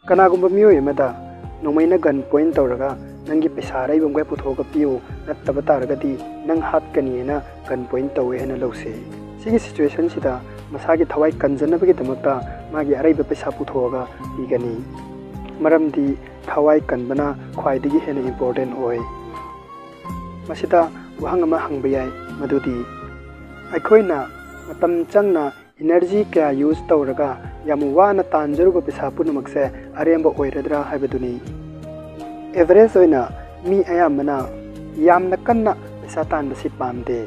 ꯀꯅꯥꯒꯨꯝꯕ ꯃꯤꯑꯣꯏ ꯑꯃꯗ ꯅꯣꯡꯃꯩꯅ ꯒꯟ ꯄꯣꯏꯟ ꯇꯧꯔꯒ ꯅꯪꯒꯤ ꯄꯩꯁꯥ ꯑꯔꯩꯕꯝꯈꯩ ꯄꯨꯊꯣꯛꯑꯒ ꯄꯤꯌꯨ ꯅꯠꯇꯕ ꯇꯥꯔꯒꯗꯤ ꯅꯪ ꯍꯥꯠꯀꯅꯤꯅ ꯒꯟ ꯄꯣꯏꯟ ꯇꯧꯋꯦ ꯍꯥꯏꯅ ꯂꯧꯁꯦ꯫ ꯁꯤꯒꯤ ꯁꯤꯆꯨꯋꯦꯁꯟꯁꯤꯗ ꯃꯁꯥꯒꯤ ꯊꯋꯥꯏ ꯀꯟꯖꯅꯕꯒꯤꯗꯃꯛꯇ ꯃꯥꯒꯤ ꯑꯔꯩꯕ ꯄꯩꯁꯥ ꯄꯨꯊꯣꯛꯑꯒ ꯄꯤꯒꯅꯤ, ꯃꯔꯝꯗꯤ ꯊꯋꯥꯏ ꯀꯟꯕꯅ ꯈ꯭ꯋꯥꯏꯗꯒꯤ ꯍꯦꯟꯅ ꯏꯝꯄꯣꯔꯇꯦꯟ ꯑꯣꯏ꯫ ꯃꯁꯤꯗ ꯋꯥꯍꯪ ꯑꯃ ꯍꯪꯕ ꯌꯥꯏ, ꯃꯗꯨꯗꯤ ꯑꯩꯈꯣꯏꯅ ꯃꯇꯝ ꯆꯪꯅ ꯏꯅꯔꯖꯤ ꯀꯌꯥ ꯌꯨꯖ ꯇꯧꯔꯒ ꯌꯥꯝ ꯋꯥꯅ ꯇꯥꯟꯖꯔꯨꯕ ꯄꯩꯁꯥ ꯄꯨꯝꯅꯃꯛꯁꯦ ꯑꯔꯦꯝꯕ ꯑꯣꯏꯔꯗ꯭ꯔꯥ ꯍꯥꯏꯕꯗꯨꯅꯤ꯫ ꯑꯦꯚꯔꯦꯖ ꯑꯣꯏꯅ ꯃꯤ ꯑꯌꯥꯝꯕꯅ ꯌꯥꯝꯅ ꯀꯟꯅ ꯄꯩꯁꯥ ꯇꯥꯟꯕꯁꯤ ꯄꯥꯝꯗꯦ꯫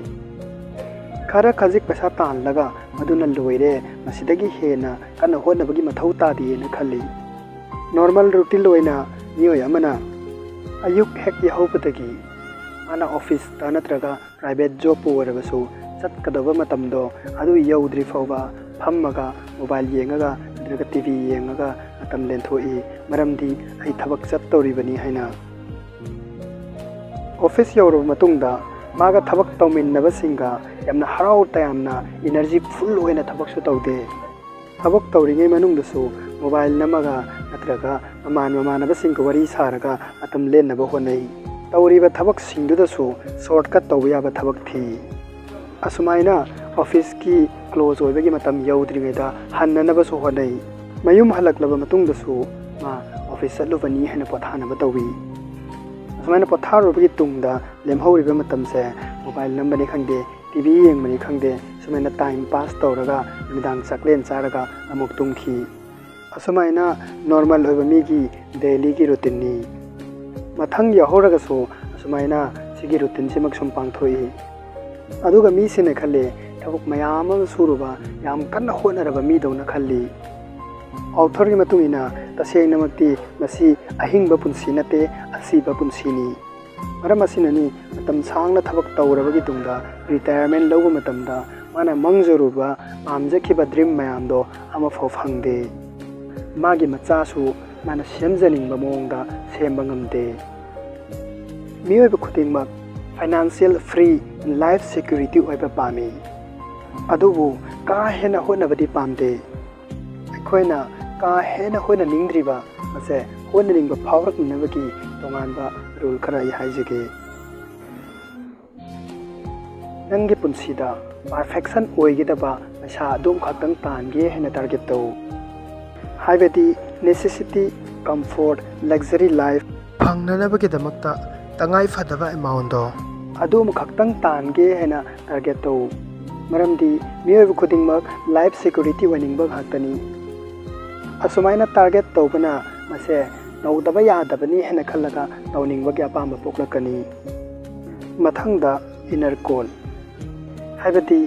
ꯈꯔ ꯈꯖꯤꯛ ꯄꯩꯁా ꯇꯥꯜꯂꯒ ꯃꯗꯨꯅ ꯂꯣꯏꯔꯦ, ꯃꯁꯤꯗꯒꯤ ꯍꯦꯟꯅ ꯀꯟꯅ ꯍꯣꯠꯅꯕꯒꯤ ꯃꯊꯧ ꯇꯥꯗꯦꯅ ꯈꯜꯂꯤ꯫ ꯅꯣꯔꯃꯦꯜ ꯔꯨꯇꯤꯟ ꯑꯣꯏꯅ ꯃꯤꯑꯣꯏ ꯑꯃꯅ ꯑꯌꯨꯛ ꯍꯦꯛ ꯌꯥꯍꯧꯕꯗꯒꯤ ꯃꯥꯅ ꯑꯣꯐꯤꯁꯇ ꯅꯠꯇ꯭ꯔꯒ ꯄ꯭ꯔꯥꯏꯚꯦꯠ ꯖꯣꯕꯄꯨ ꯑꯣꯏꯔꯕꯁꯨ ꯆꯠꯀꯗꯕ ꯃꯇꯝꯗꯣ ꯑꯗꯨ ꯌꯧꯗ꯭ꯔꯤ ꯐꯥꯎꯕ ꯐꯝꯃꯒ ꯃꯣꯕꯥꯏꯜ ꯌꯦꯡꯉꯒ ꯅꯠꯇ꯭ꯔꯒ ꯇꯤꯚꯤ ꯌꯦꯡꯉꯒ ꯃꯇꯝ ꯂꯦꯟꯊꯣꯛꯏ, ꯃꯔꯝꯗꯤ ꯑꯩ ꯊꯕꯛ ꯆꯠꯇꯧꯔꯤꯕꯅꯤ ꯍꯥꯏꯅ꯫ ꯑꯣꯐꯤꯁ ꯌꯧꯔꯕ ꯃꯇꯨꯡꯗ ꯃꯥꯒ ꯊꯕꯛ ꯇꯧꯃꯤꯟꯅꯕꯁꯤꯡꯒ ꯌꯥꯝꯅ ꯍꯔꯥꯎ ꯇꯌꯥꯝꯅ ꯏꯅꯔꯖꯤ ꯐꯨꯜ ꯑꯣꯏꯅ ꯊꯕꯛꯁꯨ ꯇꯧꯗꯦ꯫ ꯊꯕꯛ ꯇꯧꯔꯤꯉꯩ ꯃꯅꯨꯡꯗꯁꯨ ꯃꯣꯕꯥꯏꯜ ꯅꯝꯃꯒ ꯅꯠꯇ꯭ꯔꯒ ꯃꯃꯥꯟꯅꯕꯁꯤꯡꯒ ꯋꯥꯔꯤ ꯁꯥꯔꯒ ꯃꯇꯝ ꯂꯦꯟꯅꯕ ꯍꯣꯠꯅꯩ꯫ ꯇꯧꯔꯤꯕ ꯊꯕꯛꯁꯤꯡꯗꯨꯗꯁꯨ ꯁꯣꯔꯠꯀꯠ ꯇꯧꯕ ꯌꯥꯕ ꯊꯕꯛ ꯊꯤ꯫ ꯑꯁꯨꯃꯥꯏꯅ ꯑꯣꯐꯤꯁꯀꯤ ꯀ꯭ꯂꯣꯖ ꯑꯣꯏꯕꯒꯤ ꯃꯇꯝ ꯌꯧꯗ꯭ꯔꯤꯉꯩꯗ ꯍꯟꯅꯅꯕꯁꯨ ꯍꯣꯠꯅꯩ꯫ ꯃꯌꯨꯝ ꯍꯜꯂꯛꯂꯕ ꯃꯇꯨꯡꯗꯁꯨ ꯃꯥ ꯑꯣꯐꯤꯁ ꯆꯠꯂꯨꯕꯅꯤ ꯍꯥꯏꯅ ꯄꯣꯊꯥꯅꯕ ꯇꯧꯏ꯫ ꯑꯁꯨꯃꯥꯏꯅ ꯄꯣꯊꯥꯔꯨꯕꯒꯤ ꯇꯨꯡꯗ ꯂꯦꯝꯍꯧꯔꯤꯕ ꯃꯇꯝꯁꯦ ꯃꯣꯕꯥꯏꯜ ꯅꯝꯕꯅꯤ ꯈꯪꯗꯦ, ꯇꯤꯚꯤ ꯌꯦꯡꯕꯅꯤ ꯈꯪꯗꯦ, ꯁꯨꯃꯥꯏꯅ ꯇꯥꯏꯝ ꯄꯥꯁ ꯇꯧꯔꯒ ꯅꯨꯃꯤꯗꯥꯡ ꯆꯥꯛꯂꯦꯟ ꯆꯥꯔꯒ ꯑꯃꯨꯛ ꯇꯨꯝꯈꯤ꯫ ꯑꯁꯨꯃꯥꯏꯅ ꯅꯣꯔꯃꯦꯜ ꯑꯣꯏꯕ ꯃꯤꯒꯤ ꯗꯦꯂꯤꯒꯤ ꯔꯨꯇꯤꯟꯅꯤ꯫ ꯃꯊꯪ ꯌꯥꯎꯍꯧꯔꯒꯁꯨ ꯑꯁꯨꯃꯥꯏꯅ ꯁꯤꯒꯤ ꯔꯨꯇꯤꯟꯁꯤꯃꯛ ꯁꯨꯝ ꯄꯥꯡꯊꯣꯛꯏ꯫ ꯑꯗꯨꯒ ꯃꯤꯁꯤꯅ ꯈꯜꯂꯤ ꯊꯕꯛ ꯃꯌꯥꯝ ꯑꯃ ꯁꯨꯔꯨꯕ ꯌꯥꯝ ꯀꯟꯅ ꯍꯣꯠꯅꯔꯕ ꯃꯤꯗꯧꯅ ꯈꯜꯂꯤ꯫ ꯑꯣꯊꯔꯒꯤ ꯃꯇꯨꯡ ꯏꯟꯅ ꯇꯁꯦꯡꯅꯃꯛꯇꯤ ꯃꯁꯤ ꯑꯍꯤꯡꯕ ꯄꯨꯟꯁꯤ ꯅꯠꯇꯦ, ꯑꯁꯤꯕ ꯄꯨꯟꯁꯤꯅꯤ꯫ ꯃꯔꯝ ꯑꯁꯤꯅꯅꯤ ꯃꯇꯝ ꯁꯥꯡꯅ ꯊꯕꯛ ꯇꯧꯔꯕꯒꯤ ꯇꯨꯡꯗ ꯔꯤꯇꯥꯌꯔꯃꯦꯟ ꯂꯧꯕ ꯃꯇꯝꯗ ꯃꯥꯅ ꯃꯪꯖꯔꯨꯕ ꯄꯥꯝꯖꯈꯤꯕ ꯗ꯭ꯔꯤꯝ ꯃꯌꯥꯝꯗꯣ ꯑꯃꯐꯥꯎ ꯐꯪꯗꯦ꯫ ꯃꯥꯒꯤ ꯃꯆꯥꯁꯨ ꯃꯥꯅ ꯁꯦꯝꯖꯅꯤꯡꯕ ꯃꯑꯣꯡꯗ ꯁꯦꯝꯕ ꯉꯝꯗꯦ꯫ ꯃꯤꯑꯣꯏꯕ ꯈꯨꯗꯤꯡꯃꯛ ꯐꯥꯏꯅꯥꯟꯁꯤꯌꯦꯜ ꯐ꯭ꯔꯤ ꯂꯥꯏꯐ ꯁꯦꯀ꯭ꯌꯨꯔꯤꯇꯤ ꯑꯣꯏꯕ ꯄꯥꯝꯃꯤ, ꯑꯗꯨꯕꯨ ꯀꯥ ꯍꯦꯟꯅ ꯍꯣꯠꯅꯕꯗꯤ ꯄꯥꯝꯗꯦ꯫ ꯑꯩꯈꯣꯏꯅ ꯀꯥ ꯍꯦꯟꯅ ꯍꯣꯠꯅꯅꯤꯡꯗ꯭ꯔꯤꯕ ꯃꯁꯦ ꯍꯣꯠꯅꯅꯤꯡꯕ ꯐꯥꯎꯔꯛꯅꯕꯒꯤ ꯇꯣꯉꯥꯟꯕ ꯔꯨꯜ ꯈꯔ ꯑꯩ ꯍꯥꯏꯖꯒꯦ꯫ ꯅꯪꯒꯤ ꯄꯨꯟꯁꯤꯗ ꯄꯔꯐꯦꯛꯁꯟ ꯑꯣꯏꯒꯗꯕ ꯄꯩꯁꯥ ꯑꯗꯨꯝ ꯈꯛꯇꯪ ꯇꯥꯟꯒꯦ ꯍꯥꯏꯅ ꯇꯥꯔꯒꯦꯠ ꯇꯧ꯫ ꯍꯥꯏꯕꯗꯤ ꯅꯦꯁꯦꯁꯤꯇꯤ, ꯀꯝꯐꯣꯔꯠ, ꯂꯛꯖꯔꯤ ꯂꯥꯏꯐ ꯐꯪꯅꯅꯕꯒꯤꯗꯃꯛꯇ ꯇꯉꯥꯏ ꯐꯗꯕ ꯑꯦꯃꯥꯎꯟꯗꯣ ꯑꯗꯨꯝ ꯈꯛꯇꯪ ꯇꯥꯟꯒꯦ ꯍꯥꯏꯅ ꯇꯥꯔꯒꯦꯠ ꯇꯧ, ꯃꯔꯝꯗꯤ ꯃꯤꯑꯣꯏꯕ ꯈꯨꯗꯤꯡꯃꯛ ꯂꯥꯏꯐ ꯁꯦꯀ꯭ꯌꯨꯔꯤꯇꯤ ꯑꯣꯏꯅꯤꯡꯕ ꯉꯥꯛꯇꯅꯤ꯫ ꯑꯁꯨꯃꯥꯏꯅ ꯇꯥꯔꯒꯦꯠ ꯇꯧꯕꯅ ꯃꯁꯦ ꯇꯧꯗꯕ ꯌꯥꯗꯕꯅꯤ ꯍꯥꯏꯅ ꯈꯜꯂꯒ ꯇꯧꯅꯤꯡꯕꯒꯤ ꯑꯄꯥꯝꯕ ꯄꯣꯛꯂꯛꯀꯅꯤ꯫ ꯃꯊꯪꯗ ꯏꯅꯔ ꯀꯣꯜ, ꯍꯥꯏꯕꯗꯤ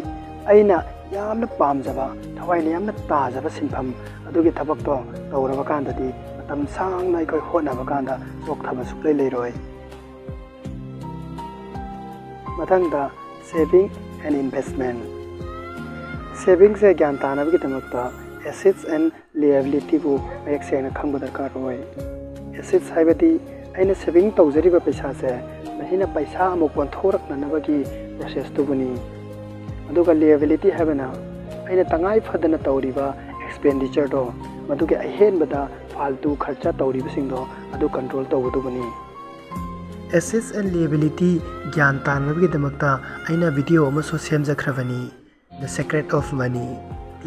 ꯑꯩꯅ ꯌꯥꯝꯅ ꯄꯥꯝꯖꯕ, ꯊꯋꯥꯏꯅ ꯌꯥꯝꯅ ꯇꯥꯖꯕ ꯁꯤꯟꯐꯝ ꯑꯗꯨꯒꯤ ꯊꯕꯛꯇꯣ ꯇꯧꯔꯕ ꯀꯥꯟꯗꯗꯤ ꯃꯇꯝ ꯁꯥꯡꯅ ꯑꯩꯈꯣꯏ ꯍꯣꯠꯅꯕ ꯀꯥꯟꯗ ꯆꯣꯛꯊꯕ ꯁꯨꯛꯂꯩ ꯂꯩꯔꯣꯏ꯫ ꯃꯊꯪꯗ ꯁꯦꯚꯤꯡ ꯑꯦꯟ ꯏꯟꯚꯦꯁꯠꯃꯦꯟ꯫ ꯁꯦꯚꯤꯡꯁꯦ ꯒ꯭ꯌꯥꯟ ꯇꯥꯅꯕꯒꯤꯗꯃꯛꯇ ꯑꯦꯁꯦꯠꯁ ꯑꯦꯟ ꯂꯤꯑꯦꯕꯤꯂꯤꯇꯤꯕꯨ ꯃꯌꯦꯛ ꯁꯦꯡꯅ ꯈꯪꯕ ꯗꯔꯀꯥꯔ ꯑꯣꯏ꯫ ꯑꯦꯁꯦꯠꯁ ꯍꯥꯏꯕꯗꯤ ꯑꯩꯅ ꯁꯦꯚꯤꯡ ꯇꯧꯖꯔꯤꯕ ꯄꯩꯁꯥꯁꯦ ꯃꯁꯤꯅ ꯄꯩꯁꯥ ꯑꯃꯨꯛ ꯑꯣꯟꯊꯣꯔꯛꯅꯅꯕꯒꯤ ꯄ꯭ꯔꯣꯁꯦꯁꯇꯨꯕꯨꯅꯤ꯫ ꯑꯗꯨꯒ ꯂꯤꯑꯦꯕꯤꯂꯤꯇꯤ ꯍꯥꯏꯕꯅ ꯑꯩꯅ ꯇꯉꯥꯏ ꯐꯗꯅ ꯇꯧꯔꯤꯕ ꯑꯦꯛꯁꯄꯦꯟꯗꯤꯆꯔꯗꯣ, ꯃꯗꯨꯒꯤ ꯑꯍꯦꯟꯕꯗ ꯐꯥꯜꯇꯨ ꯈꯔꯆ ꯇꯧꯔꯤꯕꯁꯤꯡꯗꯣ ꯑꯗꯨ ꯀꯟꯇ꯭ꯔꯣꯜ ꯇꯧꯒꯗꯧꯕꯅꯤ꯫ ꯑꯦꯁꯦꯠꯁ ꯑꯦꯟ ꯂꯤꯑꯦꯕꯤꯂꯤꯇꯤ ꯒ꯭ꯌꯥꯟ ꯇꯥꯅꯕꯒꯤꯗꯃꯛꯇ ꯑꯩꯅ ꯚꯤꯗꯤꯑꯣ ꯑꯃꯁꯨ ꯁꯦꯝꯖꯈ꯭ꯔꯕꯅꯤ, the secret of money.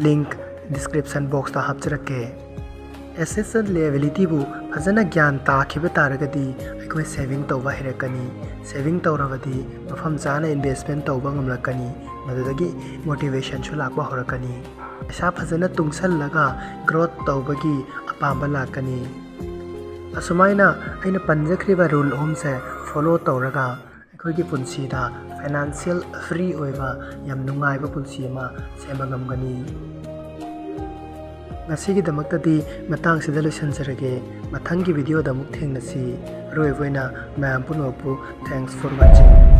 Link description ꯕꯣꯛꯁꯇ ꯍꯥꯞꯆꯔꯛꯀꯦ꯫ ꯑꯦꯁꯦꯠꯁ ꯑꯦꯟ ꯂꯤꯑꯦꯕꯤꯂꯤꯇꯤꯕꯨ ꯐꯖꯅ ꯒ꯭ꯌꯥꯟ ꯇꯥꯈꯤꯕ ꯇꯥꯔꯒꯗꯤ ꯑꯩꯈꯣꯏ ꯁꯦꯚꯤꯡ ꯇꯧꯕ ꯍꯩꯔꯛꯀꯅꯤ꯫ ꯁꯦꯚꯤꯡ ꯇꯧꯔꯕꯗꯤ ꯃꯐꯝ ꯆꯥꯅ ꯏꯟꯚꯦꯁꯠꯃꯦꯟ ꯇꯧꯕ ꯉꯝꯂꯛꯀꯅꯤ, ꯃꯗꯨꯗꯒꯤ ꯃꯣꯇꯤꯚꯦꯁꯟꯁꯨ ꯂꯥꯛꯄ ꯍꯧꯔꯛꯀꯅꯤ꯫ ꯄꯩꯁꯥ ꯐꯖꯅ ꯇꯨꯡꯁꯜꯂꯒ ꯒ꯭ꯔꯣꯊ ꯇꯧꯕꯒꯤ ꯑꯄꯥꯝꯕ ꯂꯥꯛꯀꯅꯤ꯫ ꯑꯁꯨꯃꯥꯏꯅ ꯑꯩꯅ ꯄꯟꯖꯈ꯭ꯔꯤꯕ ꯔꯨꯜ ꯑꯍꯨꯝꯁꯦ ꯐꯣꯂꯣ ꯇꯧꯔꯒ ꯑꯩꯈꯣꯏꯒꯤ ꯄꯨꯟꯁꯤꯗ ꯐꯥꯏꯅꯥꯟꯁꯤꯌꯦꯜ ꯐ꯭ꯔꯤ ꯑꯣꯏꯕ ꯌꯥꯝ ꯅꯨꯡꯉꯥꯏꯕ ꯄꯨꯟꯁꯤ ꯑꯃ ꯁꯦꯝꯕ ꯉꯝꯒꯅꯤ꯫ ꯉꯁꯤꯒꯤꯗꯃꯛꯇꯗꯤ ꯃꯇꯥꯡꯁꯤꯗ ꯂꯣꯏꯁꯤꯟꯖꯔꯒꯦ꯫ ꯃꯊꯪꯒꯤ ꯚꯤꯗꯤꯑꯣꯗ ꯑꯃꯨꯛ ꯊꯦꯡꯅꯁꯤ꯫ ꯑꯔꯣꯏꯕ ꯑꯣꯏꯅ ꯃꯌꯥꯝ ꯄꯨꯝꯅꯃꯛꯄꯨ ꯊꯦꯡꯛꯁ ꯐꯣꯔ ꯋꯥꯆꯤꯡ꯫